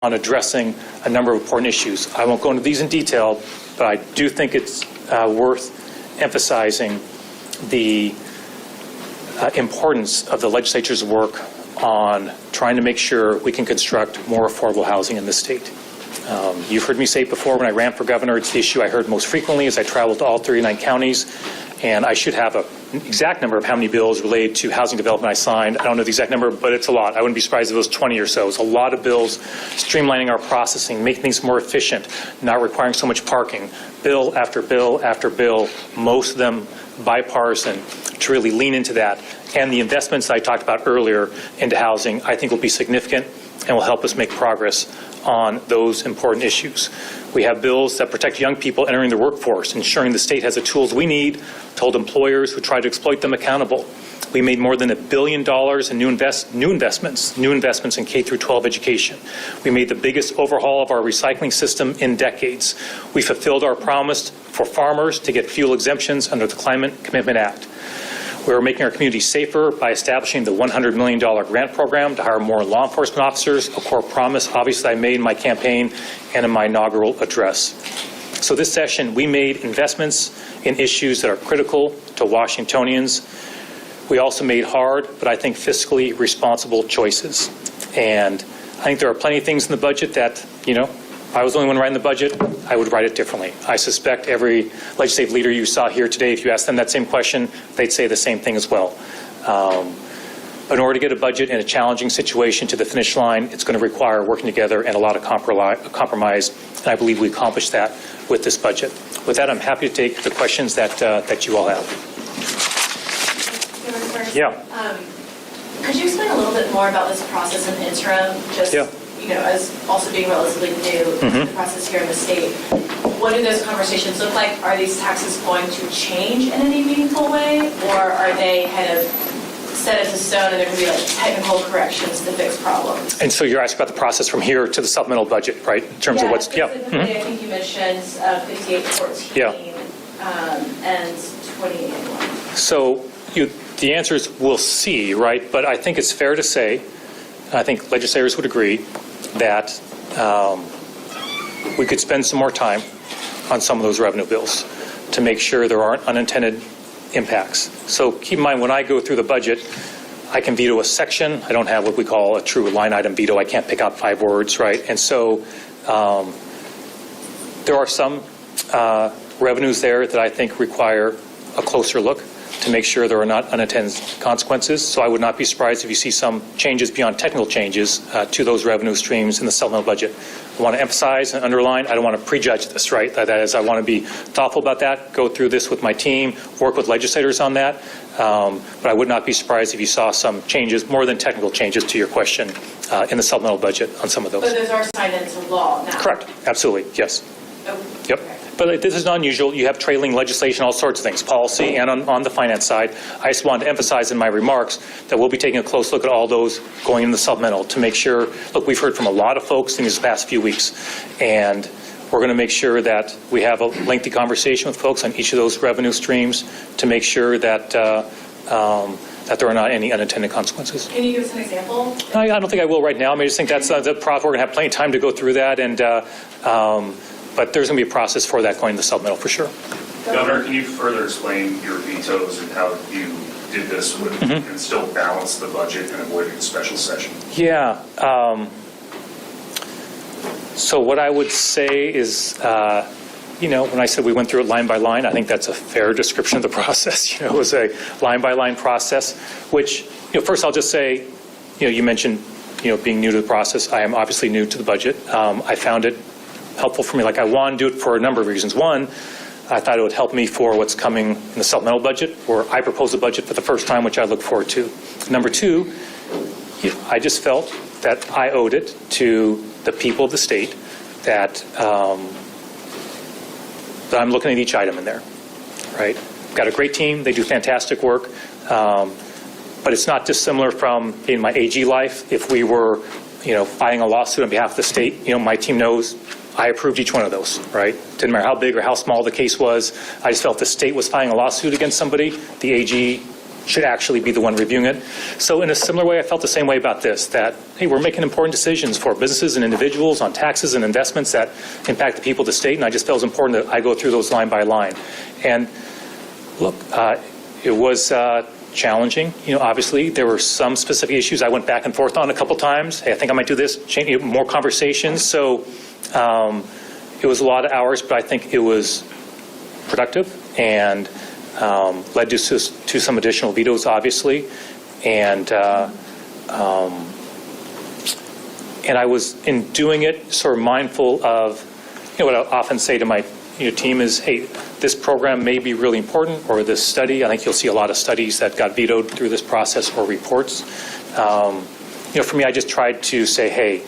on addressing a number of important issues. I won't go into these in detail, but I do think it's worth emphasizing the importance of the legislature's work on trying to make sure we can construct more affordable housing in this state. You've heard me say it before when I ran for governor. It's the issue I heard most frequently as I traveled to all 39 counties, and I should have an exact number of how many bills related to housing development I signed. I don't know the exact number, but it's a lot. I wouldn't be surprised if it was 20 or so. It's a lot of bills streamlining our processing, making things more efficient, not requiring so much parking. Bill after bill after bill, most of them bipartisan, to really lean into that. And the investments that I talked about earlier into housing, I think will be significant and will help us make progress on those important issues. We have bills that protect young people entering the workforce, ensuring the state has the tools we need to hold employers who try to exploit them accountable. We made more than $1 billion in new investments in K through 12 education. We made the biggest overhaul of our recycling system in decades. We fulfilled our promise for farmers to get fuel exemptions under the Climate Commitment Act. We are making our community safer by establishing the $100 million grant program to hire more law enforcement officers, a core promise, obviously, I made in my campaign and in my inaugural address. So this session, we made investments in issues that are critical to Washingtonians. We also made hard, but I think fiscally responsible choices. And I think there are plenty of things in the budget that, if I was the only one writing the budget, I would write it differently. I suspect every legislative leader you saw here today, if you asked them that same question, they'd say the same thing as well. In order to get a budget in a challenging situation to the finish line, it's going to require working together and a lot of compromise, and I believe we accomplished that with this budget. With that, I'm happy to take the questions that you all have. Yeah. Could you explain a little bit more about this process in interim? Just, as also being relatively new to the process here in the state, what do those conversations look like? Are these taxes going to change in any meaningful way, or are they kind of set as a stone and there can be like technical corrections to fix problems? And so you're asking about the process from here to the supplemental budget, right? In terms of what's, I think you mentioned 5814 and 2881. So the answer is we'll see, right? But I think it's fair to say, I think legislators would agree, that we could spend some more time on some of those revenue bills to make sure there aren't unintended impacts. So keep in mind, when I go through the budget, I can veto a section. I don't have what we call a true line item veto. I can't pick out 5 words, right? And so there are some revenues there that I think require a closer look to make sure there are not unintended consequences. So I would not be surprised if you see some changes beyond technical changes to those revenue streams in the supplemental budget. I want to emphasize and underline, I don't want to prejudge this, right? That is, I want to be thoughtful about that, go through this with my team, work with legislators on that. But I would not be surprised if you saw some changes, more than technical changes to your question, in the supplemental budget on some of those. But those are signed into law now? Correct. Absolutely. Yes. Oh, yep. Okay. But this is not unusual. You have trailing legislation, all sorts of things, policy, and on the finance side. I just wanted to emphasize in my remarks that we'll be taking a close look at all those going in the supplemental to make sure, look, we've heard from a lot of folks in these past few weeks, and we're going to make sure that we have a lengthy conversation with folks on each of those revenue streams to make sure that that there are not any unintended consequences. Can you give us an example? I don't think I will right now. I just think that's the process. We're going to have plenty of time to go through that, and but there's going to be a process for that going to the supplemental for sure. Governor, can you further explain your vetoes and how you did this with, and still balance the budget and avoiding a special session? Yeah. So what I would say is, when I said we went through it line by line, I think that's a fair description of the process. It was a line by line process, which, first I'll just say, you mentioned, being new to the process. I am obviously new to the budget. I found it helpful for me. Like, I want to do it for a number of reasons. One, I thought it would help me for what's coming in the supplemental budget, where I propose a budget for the first time, which I look forward to. Number two, I just felt that I owed it to the people of the state that I'm looking at each item in there, right? Got a great team. They do fantastic work. But it's not dissimilar from in my AG life. If we were, filing a lawsuit on behalf of the state, my team knows I approved each one of those, right? Didn't matter how big or how small the case was. I just felt the state was filing a lawsuit against somebody. The AG should actually be the one reviewing it. So in a similar way, I felt the same way about this, that, hey, we're making important decisions for businesses and individuals on taxes and investments that impact the people of the state, and I just felt it was important that I go through those line by line. And look, it was challenging. Obviously, there were some specific issues I went back and forth on a couple times. Hey, I think I might do this, change more conversations. So it was a lot of hours, but I think it was productive and led to some additional vetoes, obviously. And I was, in doing it, sort of mindful of, what I often say to my team is, hey, this program may be really important, or this study. I think you'll see a lot of studies that got vetoed through this process or reports. For me, I just tried to say, hey,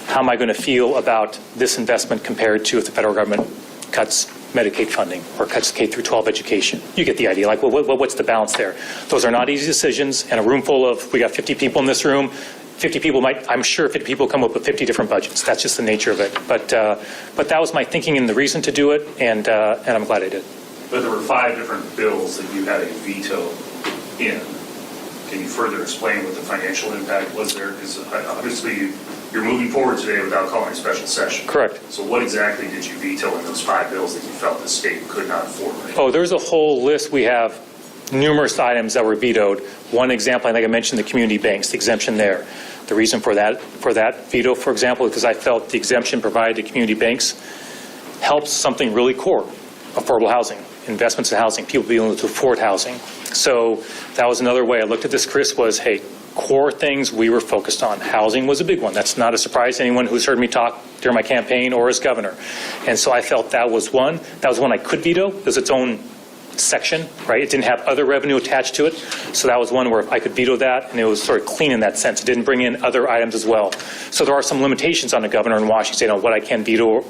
how am I going to feel about this investment compared to if the federal government cuts Medicaid funding or cuts K through 12 education? You get the idea. Like, well, what's the balance there? Those are not easy decisions. And a room full of, we got 50 people in this room. 50 people I'm sure 50 people come up with 50 different budgets. That's just the nature of it. But that was my thinking and the reason to do it, and I'm glad I did. But there were 5 different bills that you had a veto in. Can you further explain what the financial impact was there? Because obviously you're moving forward today without calling a special session. Correct. So what exactly did you veto in those 5 bills that you felt the state could not afford? Oh, there's a whole list. We have numerous items that were vetoed. One example, I think I mentioned the community banks, the exemption there. The reason for that veto, for example, is because I felt the exemption provided to community banks helps something really core: affordable housing, investments in housing, people being able to afford housing. So that was another way I looked at this, Chris, was, hey, core things we were focused on. Housing was a big one. That's not a surprise to anyone who's heard me talk during my campaign or as governor. And so I felt that was one. That was one I could veto. It was its own section, right? It didn't have other revenue attached to it. So that was one where I could veto that, and it was sort of clean in that sense. It didn't bring in other items as well. So there are some limitations on the governor in Washington on what I can veto, or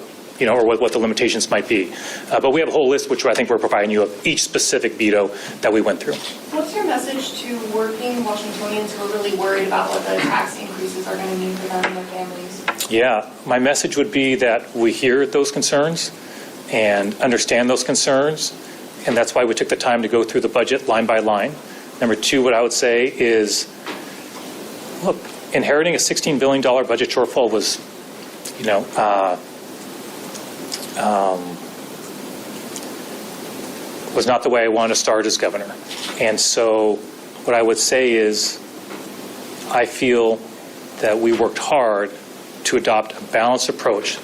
what the limitations might be. But we have a whole list, which I think we're providing you of each specific veto that we went through. What's your message to working Washingtonians who are really worried about what the tax increases are going to mean for them and their families? Yeah, my message would be that we hear those concerns and understand those concerns, and that's why we took the time to go through the budget line by line. Number 2, what I would say is, look, inheriting a $16 billion budget shortfall was, was not the way I wanted to start as governor. And so what I would say is, I feel that we worked hard to adopt a balanced approach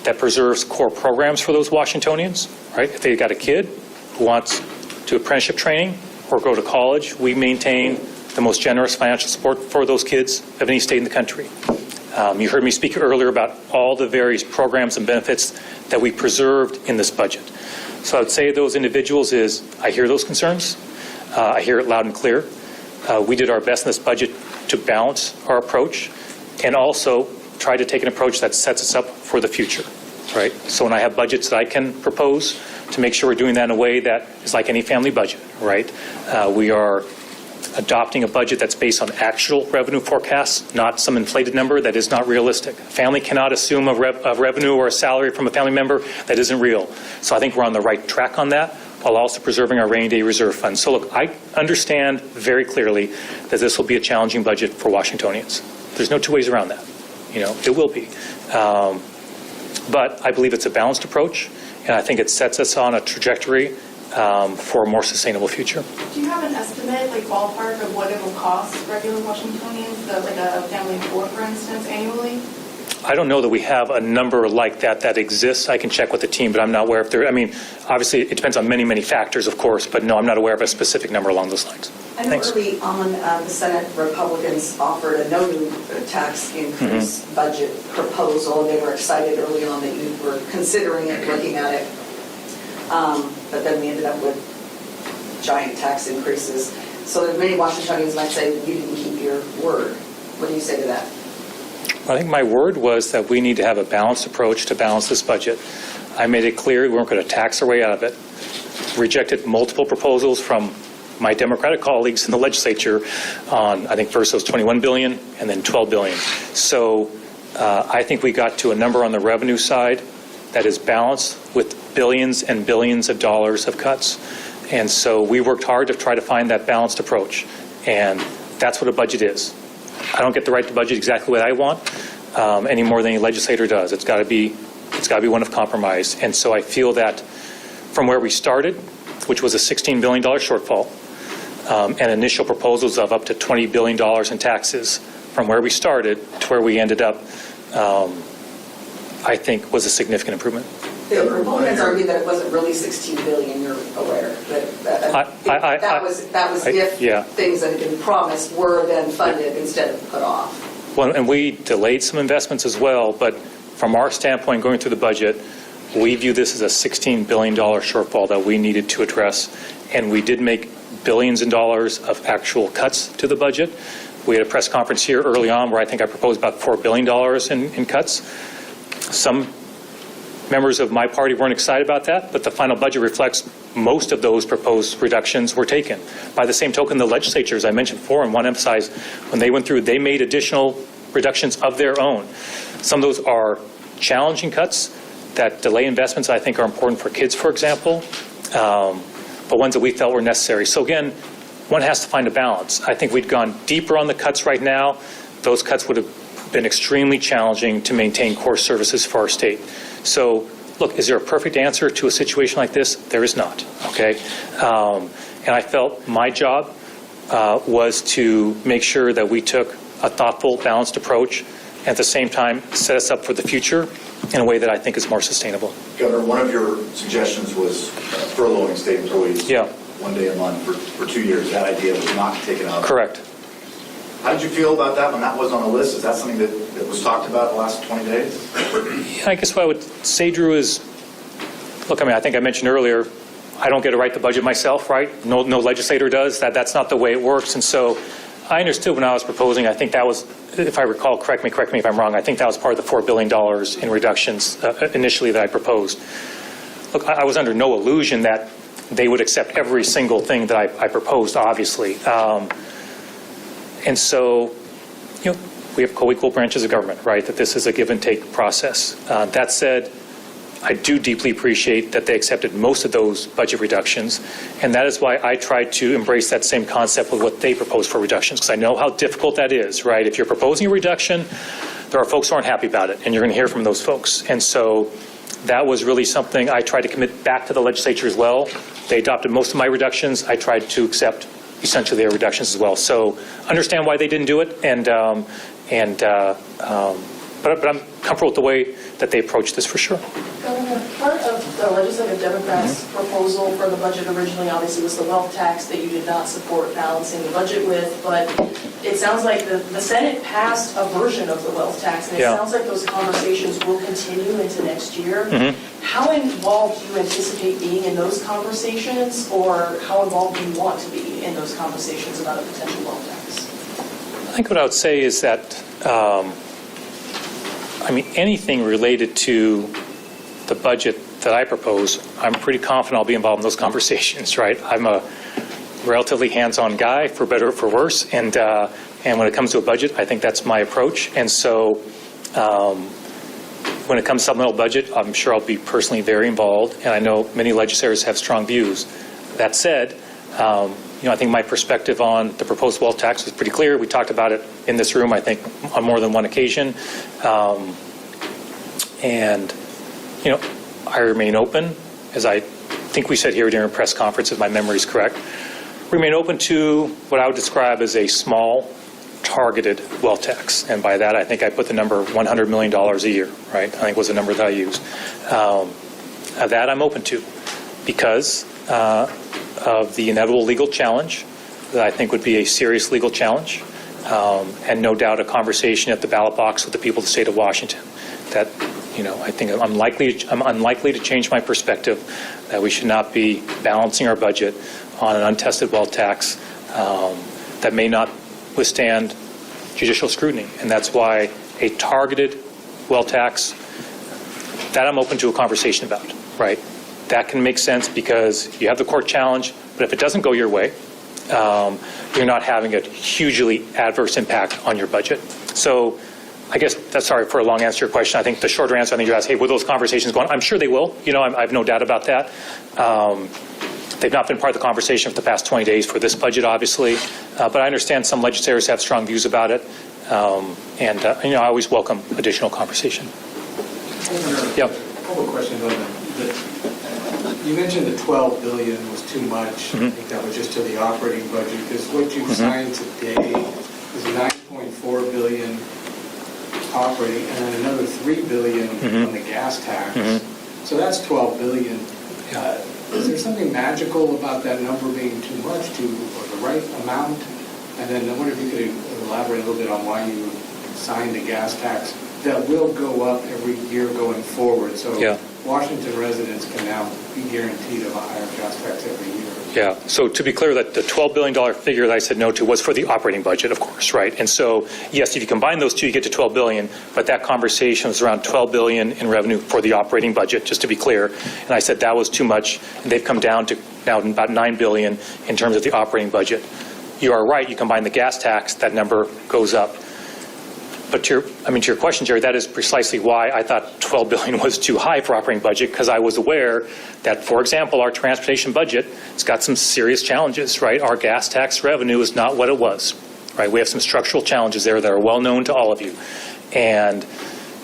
that preserves core programs for those Washingtonians, right? If they got a kid who wants to apprenticeship training or go to college, we maintain the most generous financial support for those kids of any state in the country. You heard me speak earlier about all the various programs and benefits that we preserved in this budget. So I would say to those individuals is, I hear those concerns. I hear it loud and clear. We did our best in this budget to balance our approach and also try to take an approach that sets us up for the future, right? So when I have budgets that I can propose, to make sure we're doing that in a way that is like any family budget, right? We are adopting a budget that's based on actual revenue forecasts, not some inflated number that is not realistic. A family cannot assume a revenue or a salary from a family member that isn't real. So I think we're on the right track on that, while also preserving our rainy day reserve fund. So look, I understand very clearly that this will be a challenging budget for Washingtonians. There's no 2 ways around that. It will be. But I believe it's a balanced approach, and I think it sets us on a trajectory for a more sustainable future. Do you have an estimate, like ballpark, of what it will cost regular Washingtonians, like a family of 4, for instance, annually? I don't know that we have a number like that exists. I can check with the team, but I'm not aware if there. Obviously, it depends on many, many factors, of course, but no, I'm not aware of a specific number along those lines. I know Thanks. Early on, the Senate Republicans offered a no new tax increase budget proposal. They were excited early on that you were considering it, looking at it. But then we ended up with giant tax increases. So many Washingtonians might say you didn't keep your word. What do you say to that? I think my word was that we need to have a balanced approach to balance this budget. I made it clear we weren't going to tax our way out of it. Rejected multiple proposals from my Democratic colleagues in the legislature on, I think first it was $21 billion and then $12 billion. So I think we got to a number on the revenue side that is balanced with billions and billions of dollars of cuts. And so we worked hard to try to find that balanced approach. And that's what a budget is. I don't get to write the budget exactly what I want any more than any legislator does. It's got to be one of compromise. And so I feel that from where we started, which was a $16 billion shortfall, and initial proposals of up to $20 billion in taxes, from where we started to where we ended up, I think was a significant improvement. The proponents argue that it wasn't really 16 billion, you're aware, that was if things that had been promised were then funded instead of put off. Well, and we delayed some investments as well, but from our standpoint, going through the budget, we view this as a $16 billion shortfall that we needed to address, and we did make billions in dollars of actual cuts to the budget. We had a press conference here early on where I think I proposed about $4 billion in cuts. Some members of my party weren't excited about that, but the final budget reflects most of those proposed reductions were taken. By the same token, the legislature, as I mentioned before, and want to emphasize, when they went through, they made additional reductions of their own. Some of those are challenging cuts that delay investments I think are important for kids, for example, but ones that we felt were necessary. So again, one has to find a balance. I think we'd gone deeper on the cuts right now. Those cuts would have been extremely challenging to maintain core services for our state. So, look, is there a perfect answer to a situation like this? There is not, okay? And I felt my job was to make sure that we took a thoughtful, balanced approach, and at the same time set us up for the future in a way that I think is more sustainable. Governor, one of your suggestions was furloughing state employees one day a month for 2 years. That idea was not taken up. Correct. How did you feel about that when that was on the list? Is that something that was talked about the last 20 days? Yeah, I guess what I would say, Drew, is, look, I mean, I think I mentioned earlier, I don't get to write the budget myself, right? No legislator does. That's not the way it works. And so I understood when I was proposing, I think that was, if I recall, correct me if I'm wrong, I think that was part of the $4 billion in reductions initially that I proposed. Look, I was under no illusion that they would accept every single thing that I proposed, obviously. And so, you know, we have co-equal branches of government, right, that this is a give and take process. That said, I do deeply appreciate that they accepted most of those budget reductions, and that is why I tried to embrace that same concept with what they proposed for reductions, because I know how difficult that is, right? If you're proposing a reduction, there are folks who aren't happy about it, and you're going to hear from those folks. And so that was really something I tried to commit back to the legislature as well. They adopted most of my reductions. I tried to accept essentially their reductions as well. So understand why they didn't do it, but I'm comfortable with the way that they approached this for sure. Governor, part of the legislative Democrats' proposal for the budget originally obviously was the wealth tax that you did not support balancing the budget with, but it sounds like the Senate passed a version of the wealth tax, and it sounds like those conversations will continue into next year. How involved do you anticipate being in those conversations, or how involved do you want to be in those conversations about a potential wealth tax? I think what I would say is that, I mean, anything related to the budget that I propose, I'm pretty confident I'll be involved in those conversations, right? I'm a relatively hands-on guy, for better or for worse, and when it comes to a budget, I think that's my approach. And so when it comes to supplemental budget, I'm sure I'll be personally very involved, and I know many legislators have strong views. That said, you know, I think my perspective on the proposed wealth tax was pretty clear. We talked about it in this room, I think, on more than one occasion. And, you know, I remain open, as I think we said here during a press conference, if my memory is correct, remain open to what I would describe as a small, targeted wealth tax. And by that, I think I put the number $100 million a year, right? I think was the number that I used. That I'm open to because of the inevitable legal challenge that I think would be a serious legal challenge, and no doubt a conversation at the ballot box with the people of the state of Washington that, you know, I think I'm unlikely to change my perspective that we should not be balancing our budget on an untested wealth tax that may not withstand judicial scrutiny. And that's why a targeted wealth tax, that I'm open to a conversation about, right? That can make sense because you have the court challenge, but if it doesn't go your way, you're not having a hugely adverse impact on your budget. So I guess that's, sorry for a long answer to your question. I think the shorter answer, I think you asked, hey, will those conversations go on? I'm sure they will. You know, I have no doubt about that. They've not been part of the conversation for the past 20 days for this budget, obviously, but I understand some legislators have strong views about it, and I always welcome additional conversation. Yep. A couple of questions on that. You mentioned the $12 billion was too much. I think that was just to the operating budget, because what you've signed today is $9.4 billion operating, and then another $3 billion on the gas tax. So that's $12 billion. Is there something magical about that number being too much, or the right amount? And then I wonder if you could elaborate a little bit on why you signed the gas tax that will go up every year going forward. So Washington residents can now be guaranteed of a higher gas tax every year. Yeah, so to be clear, that the $12 billion figure that I said no to was for the operating budget, of course, right? And so, yes, if you combine those two, you get to $12 billion, but that conversation was around $12 billion in revenue for the operating budget, just to be clear. And I said that was too much, and they've come down to now about $9 billion in terms of the operating budget. You are right, you combine the gas tax, that number goes up. But to your question, Jerry, that is precisely why I thought $12 billion was too high for operating budget, because I was aware that, for example, our transportation budget has got some serious challenges, right? Our gas tax revenue is not what it was, right? We have some structural challenges there that are well known to all of you. And,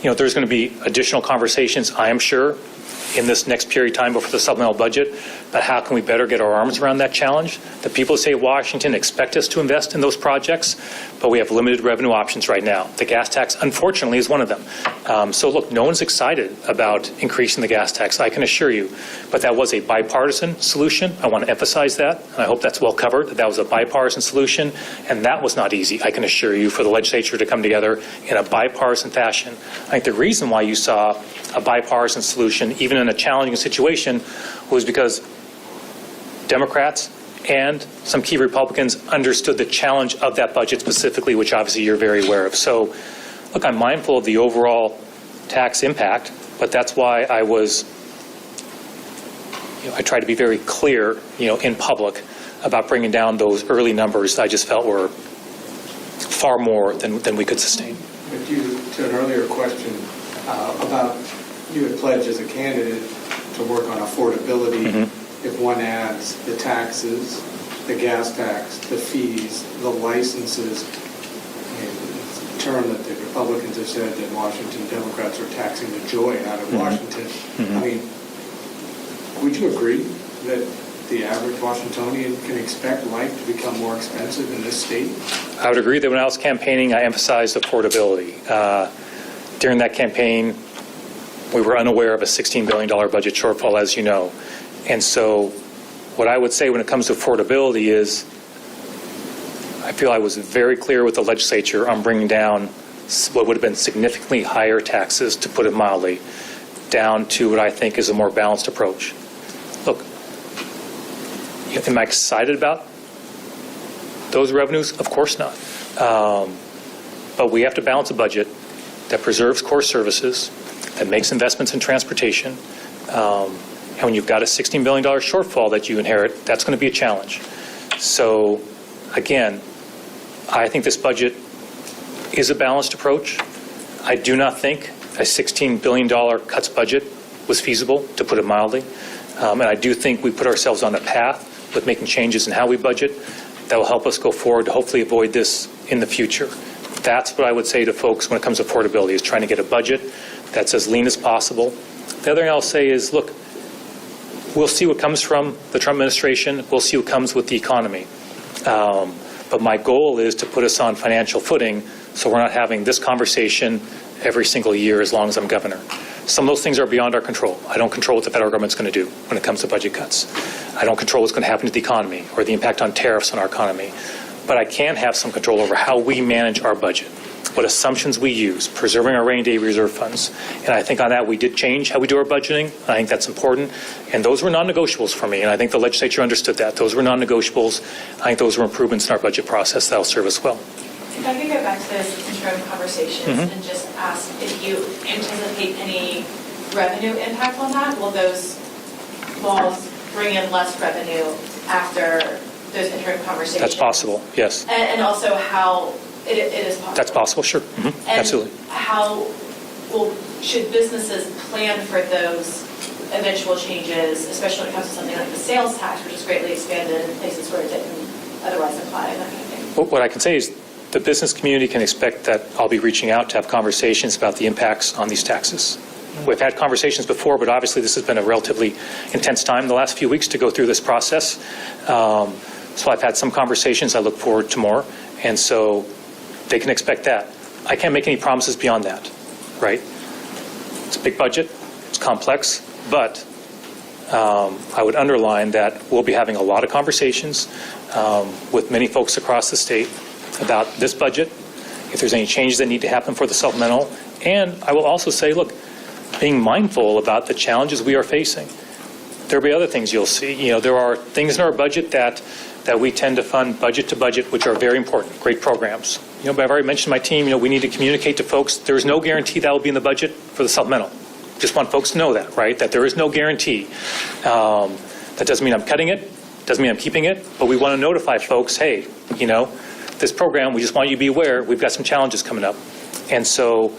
there's going to be additional conversations, I am sure, in this next period of time before the supplemental budget, but how can we better get our arms around that challenge? The people of the state of Washington expect us to invest in those projects, but we have limited revenue options right now. The gas tax, unfortunately, is one of them. So look, no one's excited about increasing the gas tax, I can assure you, but that was a bipartisan solution. I want to emphasize that, and I hope that's well covered, that was a bipartisan solution, and that was not easy, I can assure you, for the legislature to come together in a bipartisan fashion. I think the reason why you saw a bipartisan solution, even in a challenging situation, was because Democrats and some key Republicans understood the challenge of that budget specifically, which obviously you're very aware of. So, look, I'm mindful of the overall tax impact, but that's why I tried to be very clear, in public about bringing down those early numbers I just felt were far more than we could sustain. But to an earlier question about you had pledged as a candidate to work on affordability. If one adds the taxes, the gas tax, the fees, the licenses, a term that the Republicans have said that Washington Democrats are taxing the joy out of Washington. I mean, would you agree that the average Washingtonian can expect life to become more expensive in this state? I would agree that when I was campaigning, I emphasized affordability. During that campaign, we were unaware of a $16 billion budget shortfall, as you know. And so what I would say when it comes to affordability is I feel I was very clear with the legislature on bringing down what would have been significantly higher taxes, to put it mildly, down to what I think is a more balanced approach. Look, am I excited about those revenues? Of course not. But we have to balance a budget that preserves core services, that makes investments in transportation, and when you've got a $16 billion shortfall that you inherit, that's going to be a challenge. So, again, I think this budget is a balanced approach. I do not think a $16 billion cuts budget was feasible, to put it mildly. And I do think we put ourselves on a path with making changes in how we budget that will help us go forward to hopefully avoid this in the future. That's what I would say to folks when it comes to affordability, is trying to get a budget that's as lean as possible. The other thing I'll say is, look, we'll see what comes from the Trump administration. We'll see what comes with the economy. But my goal is to put us on financial footing so we're not having this conversation every single year as long as I'm governor. Some of those things are beyond our control. I don't control what the federal government's going to do when it comes to budget cuts. I don't control what's going to happen to the economy or the impact on tariffs on our economy. But I can have some control over how we manage our budget, what assumptions we use, preserving our rainy day reserve funds. And I think on that we did change how we do our budgeting. I think that's important. And those were non-negotiables for me, and I think the legislature understood that. Those were non-negotiables. I think those were improvements in our budget process that will serve us well. If I could go back to those interim conversations and just ask if you anticipate any revenue impact on that. Will those laws bring in less revenue after those interim conversations? That's possible, yes. And also how it is possible. That's possible, sure. And Absolutely. how should businesses plan for those eventual changes, especially when it comes to something like the sales tax, which is greatly expanded in places where it didn't otherwise apply, and that kind of thing? What I can say is the business community can expect that I'll be reaching out to have conversations about the impacts on these taxes. We've had conversations before, but obviously this has been a relatively intense time the last few weeks to go through this process. So I've had some conversations. I look forward to more. And so they can expect that. I can't make any promises beyond that, right? It's a big budget. It's complex. But I would underline that we'll be having a lot of conversations with many folks across the state about this budget, if there's any changes that need to happen for the supplemental. And I will also say, look, being mindful about the challenges we are facing. There'll be other things you'll see. You know, there are things in our budget that we tend to fund budget to budget, which are very important, great programs. You know, but I've already mentioned to my team, you know, we need to communicate to folks, there's no guarantee that will be in the budget for the supplemental. Just want folks to know that, right? That there is no guarantee. That doesn't mean I'm cutting it, doesn't mean I'm keeping it, but we want to notify folks, hey, you know, this program, we just want you to be aware, we've got some challenges coming up. And so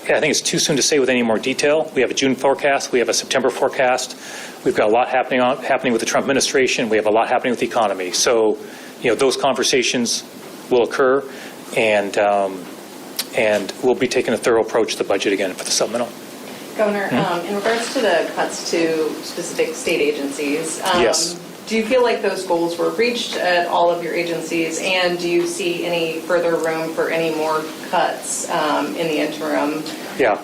I think it's too soon to say with any more detail. We have a June forecast, we have a September forecast, we've got a lot happening with the Trump administration, we have a lot happening with the economy. So, you know, those conversations will occur, and we'll be taking a thorough approach to the budget again for the supplemental. Governor, in regards to the cuts to specific state agencies, Yes. do you feel like those goals were reached at all of your agencies, and do you see any further room for any more cuts in the interim? Yeah.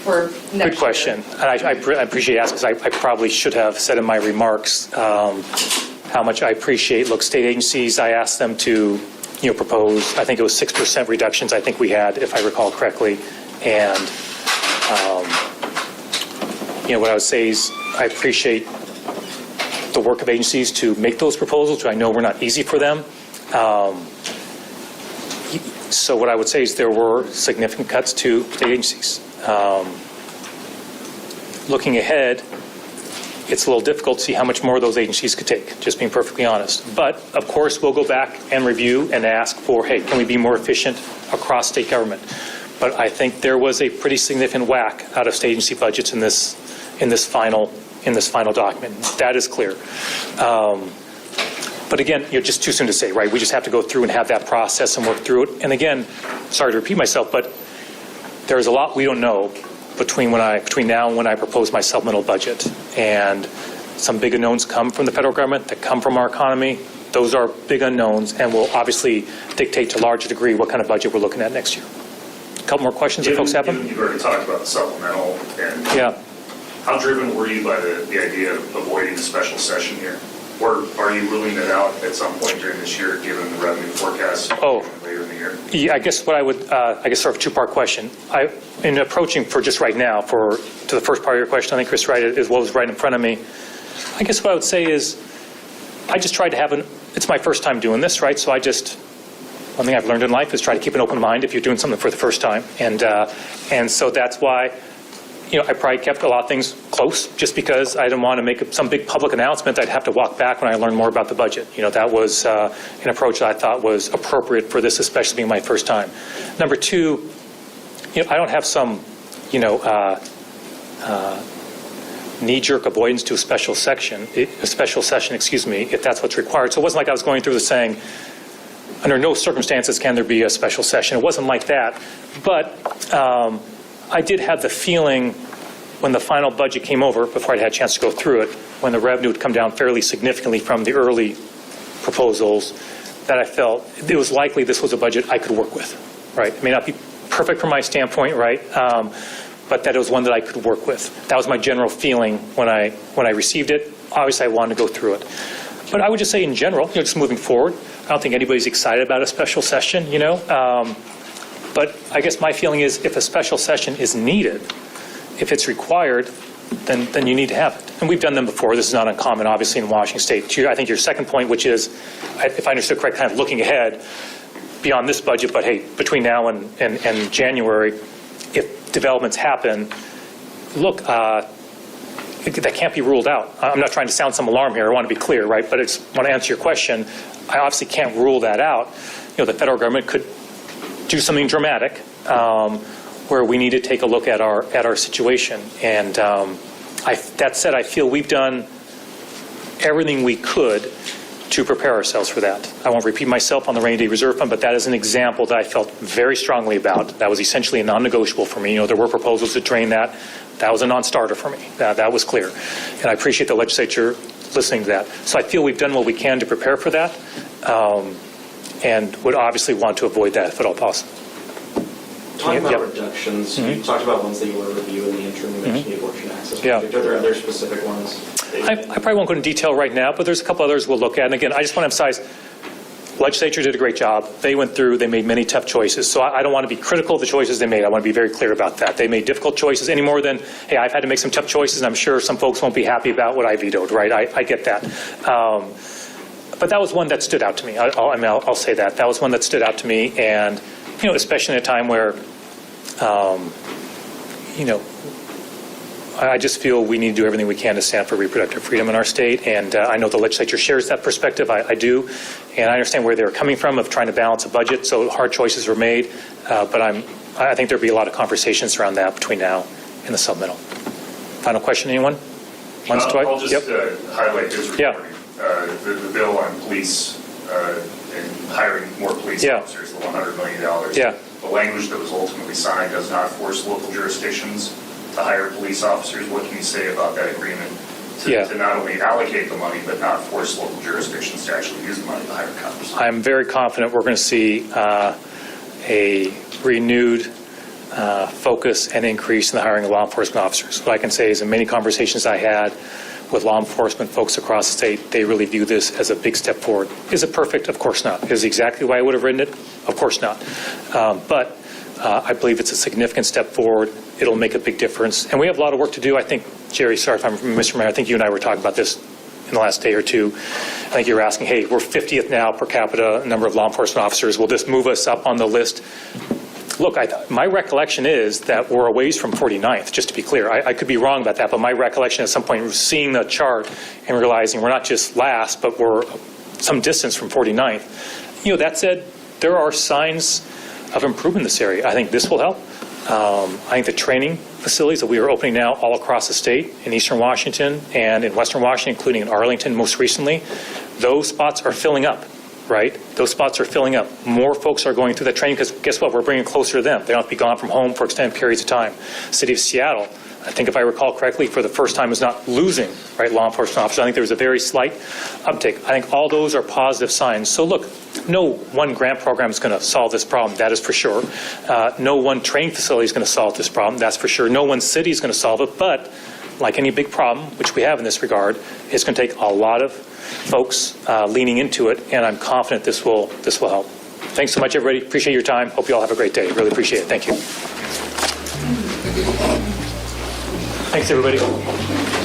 For next Good question. year? And I appreciate you asking, because I probably should have said in my remarks how much I appreciate, look, state agencies, I asked them to, you know, propose, I think it was 6% reductions I think we had, if I recall correctly. And, you know, what I would say is I appreciate the work of agencies to make those proposals, which I know were not easy for them. So what I would say is there were significant cuts to state agencies. Looking ahead, it's a little difficult to see how much more those agencies could take, just being perfectly honest. But, of course, we'll go back and review and ask for, hey, can we be more efficient across state government? But I think there was a pretty significant whack out of state agency budgets in this final document. That is clear. But again, you're just too soon to say, right? We just have to go through and have that process and work through it. And again, sorry to repeat myself, but there's a lot we don't know between now and when I propose my supplemental budget. And some big unknowns come from the federal government, that come from our economy. Those are big unknowns and will obviously dictate to a large degree what kind of budget we're looking at next year. A couple more questions if folks have them? You've already talked about the supplemental, and Yeah. how driven were you by the idea of avoiding a special session here? Or are you ruling it out at some point during this year, given the revenue forecast later in the year? Yeah, I guess what I would, sort of a two-part question. In approaching for just right now, to the first part of your question, I think Chris right is what was right in front of me. I guess what I would say is, I just tried to have it's my first time doing this, right? So one thing I've learned in life is try to keep an open mind if you're doing something for the first time. And so that's why, you know, I probably kept a lot of things close, just because I didn't want to make some big public announcement that I'd have to walk back when I learned more about the budget. You know, that was an approach that I thought was appropriate for this, especially being my first time. Number two, you know, I don't have some, you know, knee-jerk avoidance to a special session, if that's what's required. So it wasn't like I was going through this saying, under no circumstances can there be a special session. It wasn't like that. But I did have the feeling when the final budget came over, before I'd had a chance to go through it, when the revenue would come down fairly significantly from the early proposals, that I felt it was likely this was a budget I could work with, right? It may not be perfect from my standpoint, right? But that it was one that I could work with. That was my general feeling when I received it. Obviously, I wanted to go through it. But I would just say in general, you know, just moving forward, I don't think anybody's excited about a special session, you know. But I guess my feeling is if a special session is needed, if it's required, then you need to have it. And we've done them before. This is not uncommon, obviously, in Washington State. I think your second point, which is, if I understood correctly, kind of looking ahead beyond this budget, but hey, between now and January, if developments happen, look, that can't be ruled out. I'm not trying to sound some alarm here. I want to be clear, right? But I just want to answer your question. I obviously can't rule that out. You know, the federal government could do something dramatic where we need to take a look at our situation. And That said, I feel we've done everything we could to prepare ourselves for that. I won't repeat myself on the rainy day reserve fund, but that is an example that I felt very strongly about. That was essentially a non-negotiable for me. You know, there were proposals to drain that. That was a non-starter for me. That was clear. And I appreciate the legislature listening to that. So I feel we've done what we can to prepare for that, and would obviously want to avoid that if at all possible. Talking about Yep. reductions, you talked about ones that you want to review in the interim. You mentioned the abortion access Yeah. project. Are there other specific ones? I probably won't go into detail right now, but there's a couple others we'll look at. And again, I just want to emphasize, legislature did a great job. They went through, they made many tough choices. So I don't want to be critical of the choices they made. I want to be very clear about that. They made difficult choices any more than, hey, I've had to make some tough choices, and I'm sure some folks won't be happy about what I vetoed, right? I get that. But that was one that stood out to me. I'll say that. That was one that stood out to me, and, you know, especially in a time where, you know, I just feel we need to do everything we can to stand for reproductive freedom in our state, and I know the legislature shares that perspective. I do, and I understand where they're coming from of trying to balance a budget, so hard choices were made, but I think there'll be a lot of conversations around that between now and the submittal. Final question, anyone? Once, twice? I'll just highlight his report. Yeah. The bill on police and hiring more police Yeah. officers, the $100 million. Yeah. The language that was ultimately signed does not force local jurisdictions to hire police officers. What can you say about that agreement to not only allocate the money, but not force local jurisdictions to actually use the money to hire cops? I'm very confident we're going to see a renewed focus and increase in the hiring of law enforcement officers. What I can say is in many conversations I had with law enforcement folks across the state, they really view this as a big step forward. Is it perfect? Of course not. Is it exactly why I would have written it? Of course not. But I believe it's a significant step forward. It'll make a big difference. And we have a lot of work to do. I think, Jerry, sorry if I'm Mr. Mayor, I think you and I were talking about this in the last day or two. I think you were asking, hey, we're 50th now per capita number of law enforcement officers. Will this move us up on the list? Look, my recollection is that we're a ways from 49th, just to be clear. I could be wrong about that, but my recollection at some point was seeing the chart and realizing we're not just last, but we're some distance from 49th. You know, that said, there are signs of improvement in this area. I think this will help. I think the training facilities that we are opening now all across the state, in eastern Washington and in western Washington, including in Arlington most recently, those spots are filling up. Right? Those spots are filling up. More folks are going through that training because guess what? We're bringing closer to them. They don't have to be gone from home for extended periods of time. City of Seattle, I think if I recall correctly, for the first time is not losing law enforcement officers. I think there was a very slight uptick. I think all those are positive signs. So look, no one grant program is going to solve this problem. That is for sure. No one training facility is going to solve this problem. That's for sure. No one city is going to solve it. But like any big problem, which we have in this regard, it's going to take a lot of folks leaning into it, and I'm confident this will help. Thanks so much, everybody. Appreciate your time. Hope you all have a great day. Really appreciate it. Thank you. Thanks, everybody.